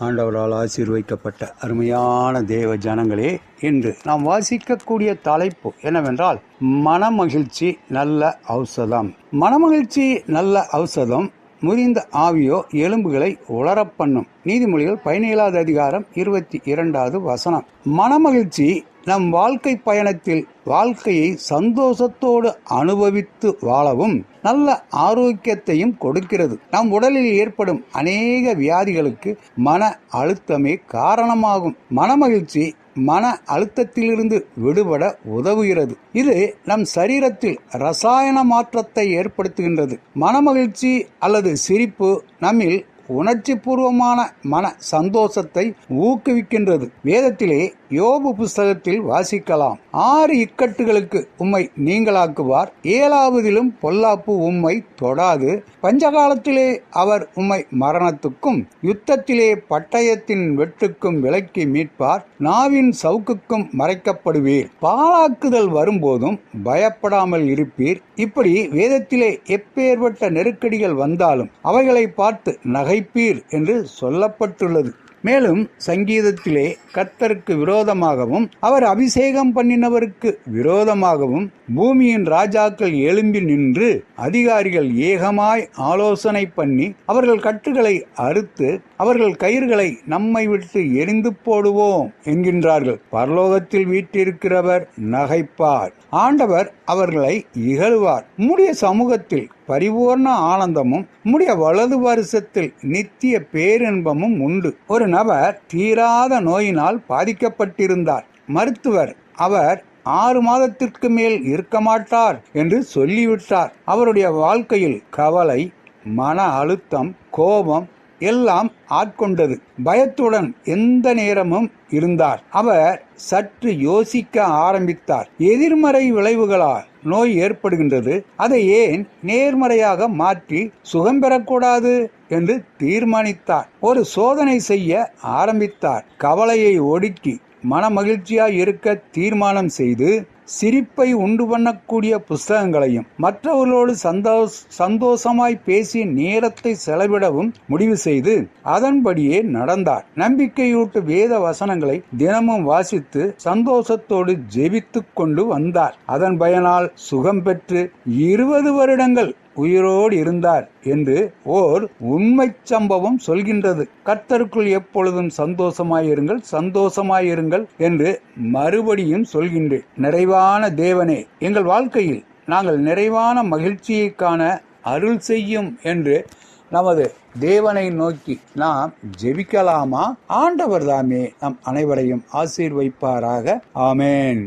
ஆண்டவரால் ஆசீர்வதிக்கப்பட்ட அருமையான தேவ ஜனங்களே, இன்று நாம் வாசிக்கக்கூடிய தலைப்பு என்னவென்றால் மனமகிழ்ச்சி நல்ல ஔஷதம். மனமகிழ்ச்சி நல்ல ஔஷதம், முறிந்த ஆவியோ எலும்புகளை உலரப் பண்ணும். நீதிமொழிகள் 17வது அதிகாரம் 22வது வசனம். மனமகிழ்ச்சி நம் வாழ்க்கை பயணத்தில் வாழ்க்கையை சந்தோஷத்தோடு அனுபவித்து வாழவும் நல்ல ஆரோக்கியத்தையும் கொடுக்கிறது. நம் உடலில் ஏற்படும் அநேக வியாதிகளுக்கு மன அழுத்தமே காரணமாகும். மனமகிழ்ச்சி மன அழுத்தத்திலிருந்து விடுபட உதவுகிறது. இது நம் சரீரத்தில் ரசாயன மாற்றத்தை ஏற்படுத்துகின்றது. மனமகிழ்ச்சி அல்லது சிரிப்பு நம்மில் உணர்ச்சி பூர்வமான மன சந்தோஷத்தை ஊக்குவிக்கின்றது. வேதத்திலே யோபு புஸ்தகத்தில் வாசிக்கலாம். 6 இக்கட்டுகளுக்கு உம்மை நீங்களாக்குவார், 7வதிலும் பொல்லாப்பு உம்மை தொடாது. பஞ்சகாலத்திலே அவர் உம்மை மரணத்துக்கும் யுத்தத்திலே பட்டயத்தின் வெட்டுக்கும் விலக்கி மீட்பார். நாவின் சவுக்குக்கும் மறைக்கப்படுவீர். பாழாக்குதல் வரும்போதும் பயப்படாமல் இருப்பீர். இப்படி வேதத்திலே எப்பேற்பட்ட நெருக்கடிகள் வந்தாலும் அவைகளை பார்த்து நகைப்பீர் என்று சொல்லப்பட்டுள்ளது. மேலும் சங்கீதத்திலே கர்த்தருக்கு விரோதமாகவும் அவர் அபிஷேகம் பண்ணினவருக்கு விரோதமாகவும் பூமியின் ராஜாக்கள் எழும்பி நின்று அதிகாரிகள் ஏகமாய் ஆலோசனை பண்ணி அவர்கள் கட்டுகளை அறுத்து அவர்கள் கயிறுகளை நம்மை விட்டு எரிந்து போடுவோம் என்கின்றார்கள். பரலோகத்தில் வீற்றிருக்கிறவர் நகைப்பார், ஆண்டவர் அவர்களை இகழ்வார். உம்முடைய சமூகத்தில் பரிபூர்ண ஆனந்தமும் உம்முடைய வலது வருஷத்தில் நித்திய பேரின்பமும் உண்டு. ஒரு நபர் தீராத நோயினால் பாதிக்கப்பட்டிருந்தார். மருத்துவர் அவர் 6 மாதத்திற்கு மேல் இருக்க மாட்டார் என்று சொல்லிவிட்டார். அவருடைய வாழ்க்கையில் கவலை, மன அழுத்தம், கோபம் எல்லாம் ஆட்கொண்டது. பயத்துடன் எந்த நேரமும் இருந்தார். அவர் சற்று யோசிக்க ஆரம்பித்தார். எதிர்மறை விளைவுகளால் நோய் ஏற்படுகின்றது, அதை ஏன் நேர்மறையாக மாற்றி சுகம் பெறக்கூடாது என்று தீர்மானித்தார். ஒரு சோதனை செய்ய ஆரம்பித்தார். கவலையை ஒடுக்கி மன மகிழ்ச்சியாய் இருக்க தீர்மானம் செய்து சிரிப்பை உண்டு பண்ணக்கூடிய புஸ்தகங்களையும் மற்றவர்களோடு சந்தோஷமாய் பேசி நேரத்தை செலவிடவும் முடிவு செய்து அதன்படியே நடந்தார். நம்பிக்கையூட்டு வேத வசனங்களை தினமும் வாசித்து சந்தோஷத்தோடு ஜெபித்து கொண்டு வந்தார். அதன் பயனால் சுகம் பெற்று 20 வருடங்கள் உயிரோடு இருந்தார் என்று ஓர் உண்மை சம்பவம் சொல்கின்றது. கர்த்தருக்குள் எப்பொழுதும் சந்தோஷமாயிருங்கள் என்று மறுபடியும் சொல்கின்றேன். நிறைவான தேவனே, எங்கள் வாழ்க்கையில் நாங்கள் நிறைவான மகிழ்ச்சியை காண அருள் செய்யும் என்று நமது தேவனை நோக்கி நாம் ஜெபிக்கலாமா? ஆண்டவர் தாமே நம் அனைவரையும் ஆசீர்வதிப்பாராக. ஆமென்.